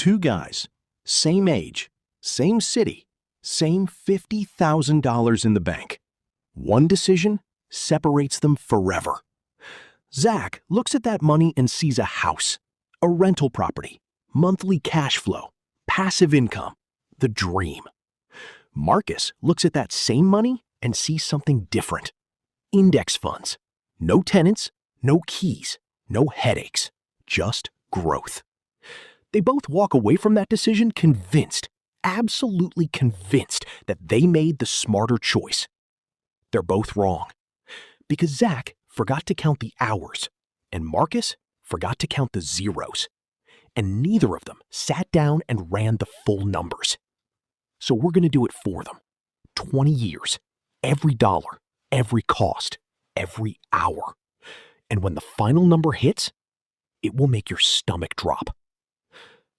Two guys, same age, same city, same $50,000 in the bank. One decision separates them forever. Zack looks at that money and sees a house, a rental property, monthly cash flow, passive income, the dream. Marcus looks at that same money and sees something different. Index funds. No tenants, no keys, no headaches, just growth. They both walk away from that decision convinced, absolutely convinced that they made the smarter choice. They're both wrong. Because Zack forgot to count the hours, and Marcus forgot to count the zeros. And neither of them sat down and ran the full numbers. So we're going to do it for them. 20 years, every dollar, every cost, every hour. And when the final number hits, it will make your stomach drop.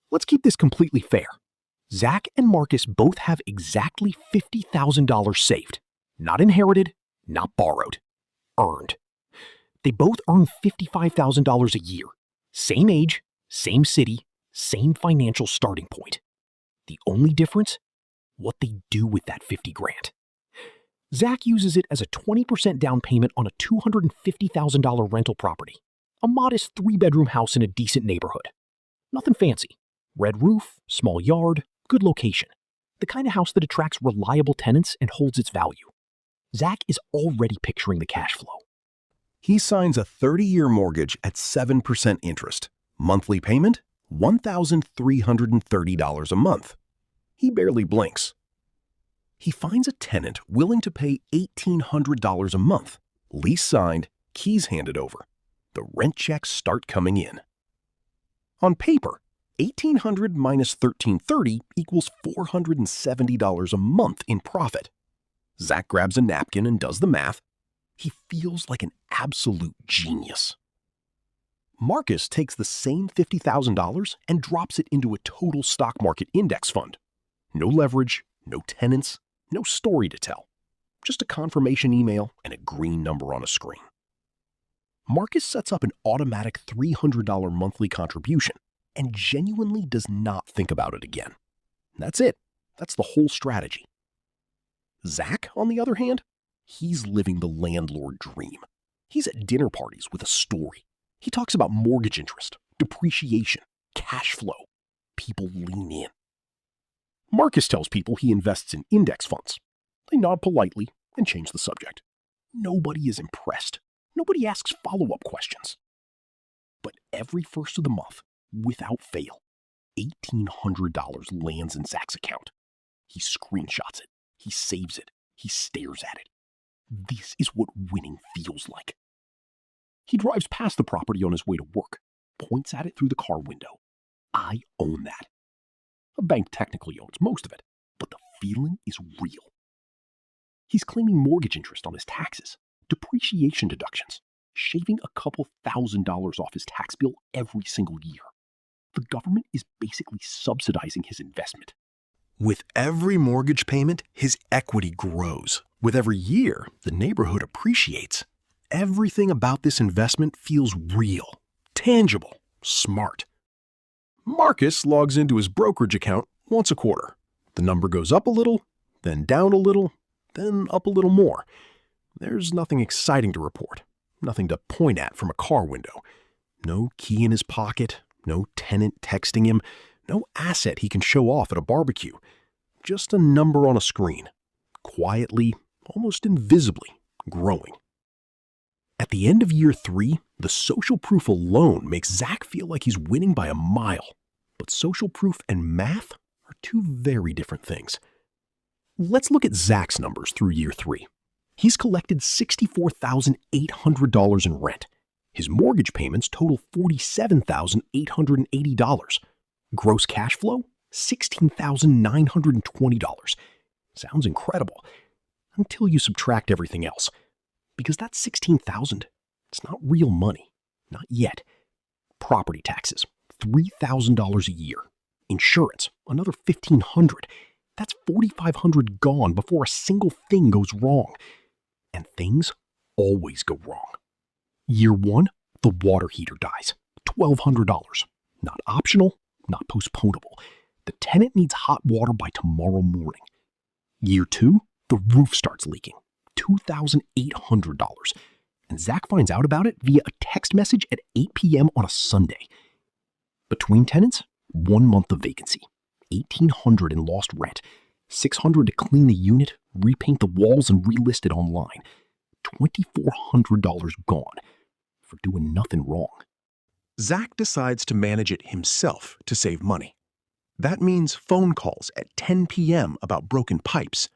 Let's keep this completely fair. Zack and Marcus both have exactly $50,000 saved. Not inherited, not borrowed. Earned. They both earn $55,000 a year. Same age, same city, same financial starting point. The only difference? What they do with that 50 grand. Zack uses it as a 20% down payment on a $250,000 rental property. A modest 3-bedroom house in a decent neighborhood. Nothing fancy. Red roof, small yard, good location. The kind of house that attracts reliable tenants and holds its value. Zack is already picturing the cash flow. He signs a 30-year mortgage at 7% interest. Monthly payment, $1,330 a month. He barely blinks. He finds a tenant willing to pay $1,800 a month. Lease signed, keys handed over. The rent checks start coming in. On paper, $1,800 minus $1,330 equals $470 a month in profit. Zack grabs a napkin and does the math. He feels like an absolute genius. Marcus takes the same $50,000 and drops it into a total stock market index fund. No leverage, no tenants, no story to tell. Just a confirmation email and a green number on a screen. Marcus sets up an automatic $300 monthly contribution and genuinely does not think about it again. That's it. That's the whole strategy. Zack, on the other hand, he's living the landlord dream. He's at dinner parties with a story. He talks about mortgage interest, depreciation, cash flow. People lean in. Marcus tells people he invests in index funds. They nod politely and change the subject. Nobody is impressed. Nobody asks follow-up questions. But every first of the month, without fail, $1,800 lands in Zack's account. He screenshots it. He saves it. He stares at it. This is what winning feels like. He drives past the property on his way to work, points at it through the car window. I own that. A bank technically owns most of it, but the feeling is real. He's claiming mortgage interest on his taxes, depreciation deductions, shaving a couple $1,000s off his tax bill every single year. The government is basically subsidizing his investment. With every mortgage payment, his equity grows. With every year, the neighborhood appreciates. Everything about this investment feels real, tangible, smart. Marcus logs into his brokerage account once a quarter. The number goes up a little, then down a little, then up a little more. There's nothing exciting to report, nothing to point at from a car window. No key in his pocket, no tenant texting him, no asset he can show off at a barbecue. Just a number on a screen, quietly, almost invisibly, growing. At the end of year 3, the social proof alone makes Zack feel like he's winning by a mile. But social proof and math are two very different things. Let's look at Zack's numbers through year 3. He's collected $64,800 in rent. His mortgage payments total $47,880. Gross cash flow, $16,920. Sounds incredible, until you subtract everything else. Because that $16,000, it's not real money, not yet. Property taxes, $3,000 a year. Insurance, another $1,500. That's $4,500 gone before a single thing goes wrong. And things always go wrong. Year 1, the water heater dies, $1,200. Not optional, not postponable. The tenant needs hot water by tomorrow morning. Year 2, the roof starts leaking. $2,800. And Zack finds out about it via a text message at 8 p.m. on a Sunday. Between tenants, 1 month of vacancy, $1,800 in lost rent, $600 to clean the unit, repaint the walls, and relist it online. $2,400 gone for doing nothing wrong. Zack decides to manage it himself to save money. That means phone calls at 10 p.m. about broken pipes.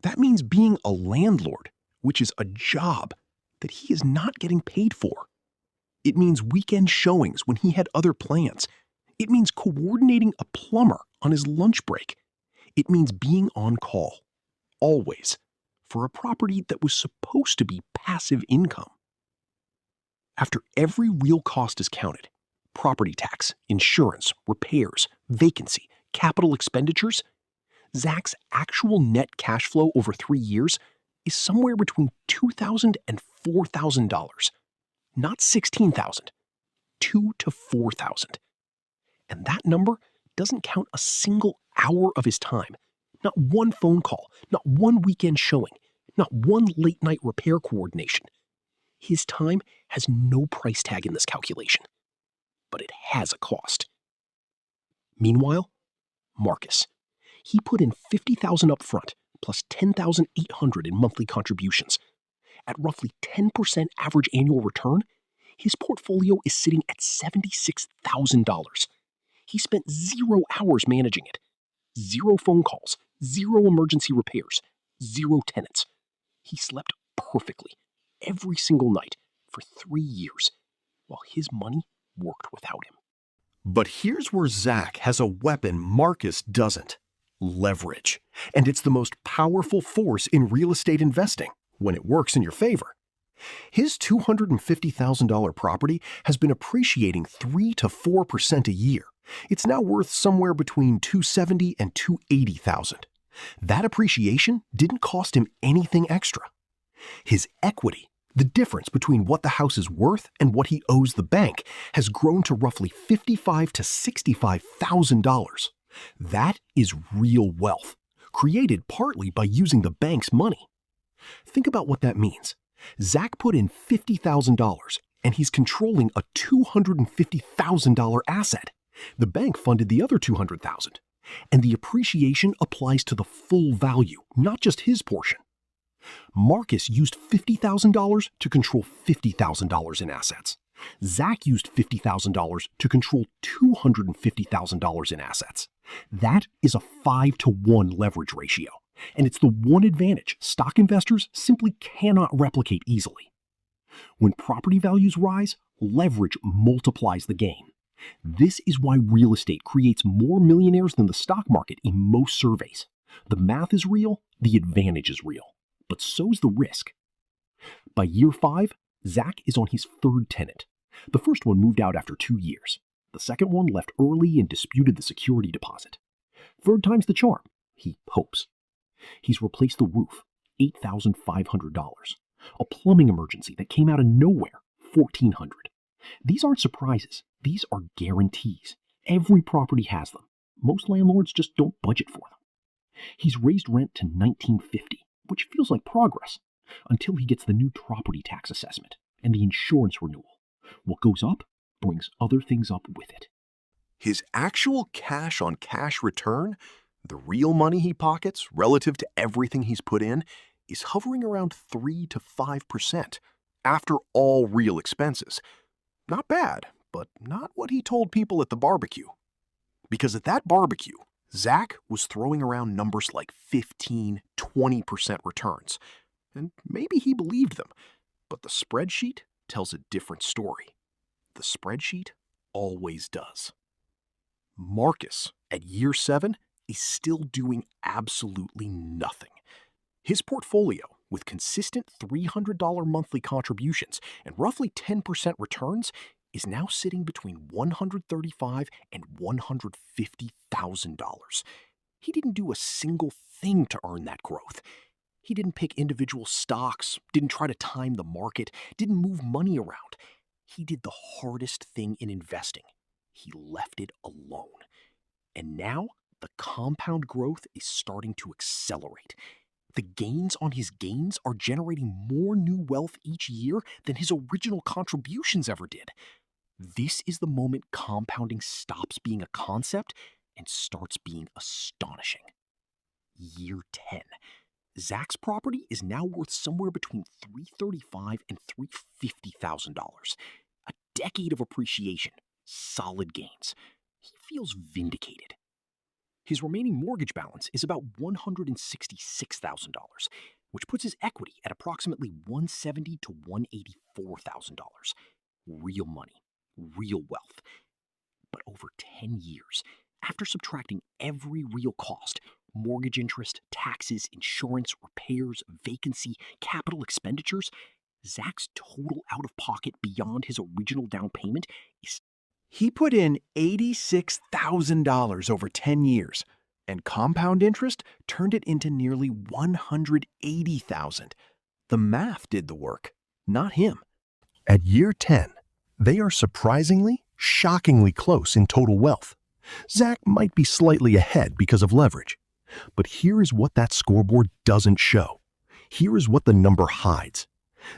That means being a landlord, which is a job that he is not getting paid for. It means weekend showings when he had other plans. It means coordinating a plumber on his lunch break. It means being on call, always, for a property that was supposed to be passive income. After every real cost is counted, property tax, insurance, repairs, vacancy, capital expenditures, Zack's actual net cash flow over 3 years is somewhere between $2,000 and $4,000. Not $16,000, $2,000 to $4,000. And that number doesn't count a single hour of his time. Not one phone call, not one weekend showing, not one late night repair coordination. His time has no price tag in this calculation, but it has a cost. Meanwhile, Marcus, he put in $50,000 up front plus $10,800 in monthly contributions. At roughly 10% average annual return, his portfolio is sitting at $76,000. He spent 0 hours managing it. 0 phone calls, 0 emergency repairs, 0 tenants. He slept perfectly every single night for 3 years, while his money worked without him. But here's where Zack has a weapon Marcus doesn't: leverage. And it's the most powerful force in real estate investing when it works in your favor. His $250,000 property has been appreciating 3 to 4% a year. It's now worth somewhere between $270,000 and $280,000. That appreciation didn't cost him anything extra. His equity, the difference between what the house is worth and what he owes the bank, has grown to roughly $55,000 to $65,000. That is real wealth, created partly by using the bank's money. Think about what that means. Zack put in $50,000, and he's controlling a $250,000 asset. The bank funded the other $200,000, and the appreciation applies to the full value, not just his portion. Marcus used $50,000 to control $50,000 in assets. Zack used $50,000 to control $250,000 in assets. That is a 5-to-1 leverage ratio, and it's the one advantage stock investors simply cannot replicate easily. When property values rise, leverage multiplies the gain. This is why real estate creates more millionaires than the stock market in most surveys. The math is real, the advantage is real, but so's the risk. By year 5, Zack is on his 3rd tenant. The first one moved out after 2 years. The second one left early and disputed the security deposit. 3rd time's the charm, he hopes. He's replaced the roof, $8,500. A plumbing emergency that came out of nowhere, $1,400. These aren't surprises, these are guarantees. Every property has them. Most landlords just don't budget for them. He's raised rent to $1,950, which feels like progress, until he gets the new property tax assessment and the insurance renewal. What goes up brings other things up with it. His actual cash-on-cash return, the real money he pockets relative to everything he's put in, is hovering around 3 to 5% after all real expenses. Not bad, but not what he told people at the barbecue. Because at that barbecue, Zack was throwing around numbers like 15, 20% returns. And maybe he believed them, but the spreadsheet tells a different story. The spreadsheet always does. Marcus, at year 7, is still doing absolutely nothing. His portfolio, with consistent $300 monthly contributions and roughly 10% returns, is now sitting between $135,000 and $150,000. He didn't do a single thing to earn that growth. He didn't pick individual stocks, didn't try to time the market, didn't move money around. He did the hardest thing in investing. He left it alone. And now, the compound growth is starting to accelerate. The gains on his gains are generating more new wealth each year than his original contributions ever did. This is the moment compounding stops being a concept and starts being astonishing. Year 10. Zack's property is now worth somewhere between $335,000 and $350,000. A decade of appreciation, solid gains. He feels vindicated. His remaining mortgage balance is about $166,000, which puts his equity at approximately $170,000 to $184,000. Real money, real wealth. But over 10 years, after subtracting every real cost, mortgage interest, taxes, insurance, repairs, vacancy, capital expenditures, Zack's total out-of-pocket beyond his original down payment is... He put in $86,000 over 10 years, and compound interest turned it into nearly $180,000. The math did the work, not him. At year 10, they are surprisingly, shockingly close in total wealth. Zack might be slightly ahead because of leverage. But here is what that scoreboard doesn't show. Here is what the number hides.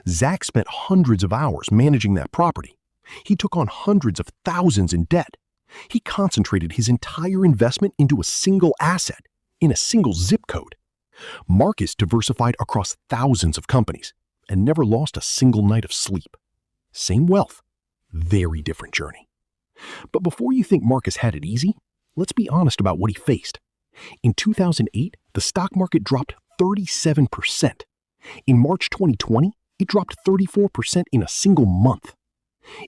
Zack spent hundreds of hours managing that property. He took on hundreds of thousands in debt. He concentrated his entire investment into a single asset, in a single zip code. Marcus diversified across thousands of companies and never lost a single night of sleep. Same wealth, very different journey. But before you think Marcus had it easy, let's be honest about what he faced. In 2008, the stock market dropped 37%. In March 2020, it dropped 34% in a single month.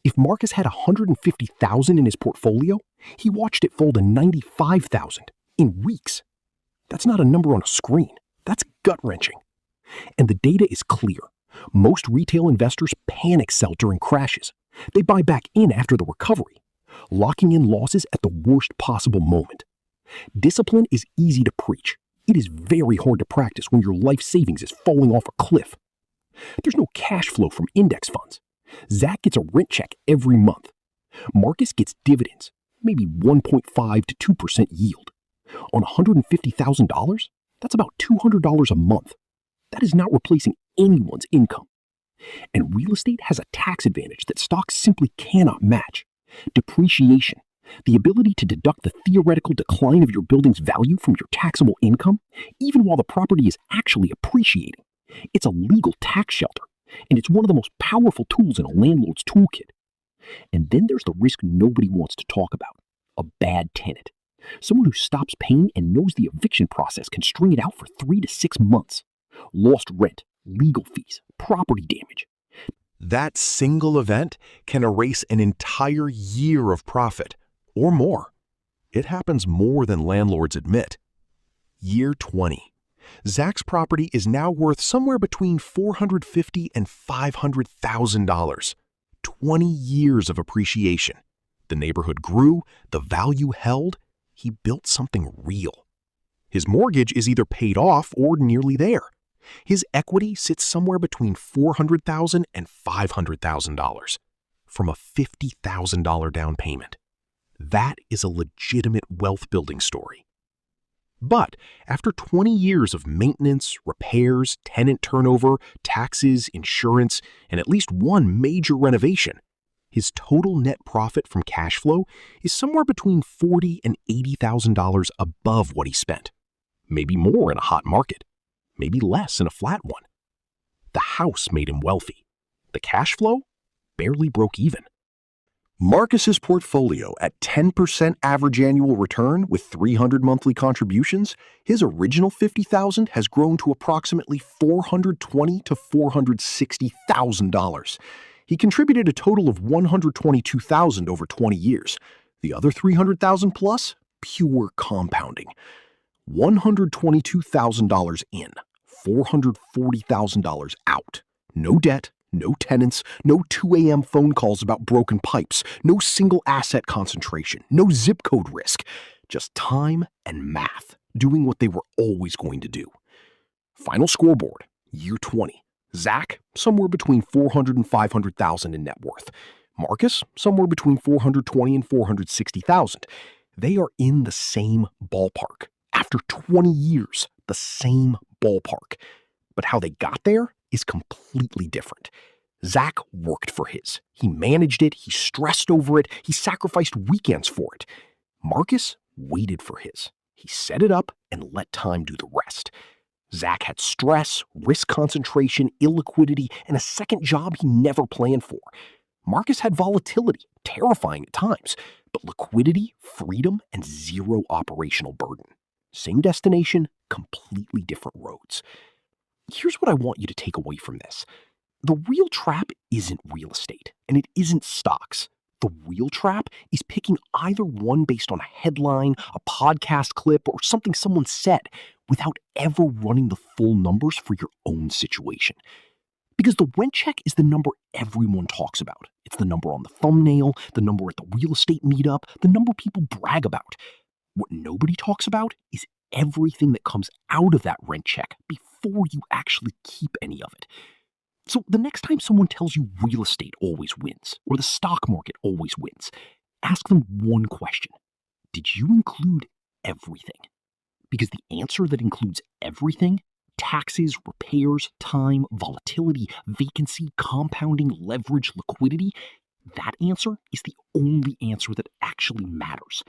If Marcus had $150,000 in his portfolio, he watched it fall to $95,000 in weeks. That's not a number on a screen. That's gut-wrenching. And the data is clear. Most retail investors panic sell during crashes. They buy back in after the recovery, locking in losses at the worst possible moment. Discipline is easy to preach. It is very hard to practice when your life savings is falling off a cliff. There's no cash flow from index funds. Zack gets a rent check every month. Marcus gets dividends, maybe 1.5 to 2% yield. On $150,000, that's about $200 a month. That is not replacing anyone's income. And real estate has a tax advantage that stocks simply cannot match. Depreciation, the ability to deduct the theoretical decline of your building's value from your taxable income, even while the property is actually appreciating. It's a legal tax shelter, and it's one of the most powerful tools in a landlord's toolkit. And then there's the risk nobody wants to talk about, a bad tenant. Someone who stops paying and knows the eviction process can string it out for 3 to 6 months. Lost rent, legal fees, property damage. That single event can erase an entire year of profit, or more. It happens more than landlords admit. Year 20. Zack's property is now worth somewhere between $450,000 and $500,000. 20 years of appreciation. The neighborhood grew, the value held. He built something real. His mortgage is either paid off or nearly there. His equity sits somewhere between $400,000 and $500,000 from a $50,000 down payment. That is a legitimate wealth building story. But after 20 years of maintenance, repairs, tenant turnover, taxes, insurance, and at least one major renovation, his total net profit from cash flow is somewhere between $40,000 and $80,000 above what he spent. Maybe more in a hot market, maybe less in a flat one. The house made him wealthy. The cash flow barely broke even. Marcus's portfolio at 10% average annual return with 300 monthly contributions, his original $50,000 has grown to approximately $420,000 to $460,000. He contributed a total of $122,000 over 20 years. The other $300,000 plus, pure compounding. $122,000 in, $440,000 out. No debt. No tenants, no 2 a.m. phone calls about broken pipes, no single asset concentration, no zip code risk. Just time and math, doing what they were always going to do. Final scoreboard, year 20. Zack, somewhere between $400,000 and $500,000 in net worth. Marcus, somewhere between $420,000 and $460,000. They are in the same ballpark. After 20 years, the same ballpark. But how they got there is completely different. Zack worked for his. He managed it, he stressed over it, he sacrificed weekends for it. Marcus waited for his. He set it up and let time do the rest. Zack had stress, risk concentration, illiquidity, and a second job he never planned for. Marcus had volatility, terrifying at times, but liquidity, freedom, and zero operational burden. Same destination, completely different roads. Here's what I want you to take away from this. The real trap isn't real estate, and it isn't stocks. The real trap is picking either one based on a headline, a podcast clip, or something someone said without ever running the full numbers for your own situation. Because the rent check is the number everyone talks about. It's the number on the thumbnail, the number at the real estate meetup, the number people brag about. What nobody talks about is everything that comes out of that rent check before you actually keep any of it. So the next time someone tells you real estate always wins, or the stock market always wins, ask them one question. Did you include everything? Because the answer that includes everything, taxes, repairs, time, volatility, vacancy, compounding, leverage, liquidity, that answer is the only answer that actually matters.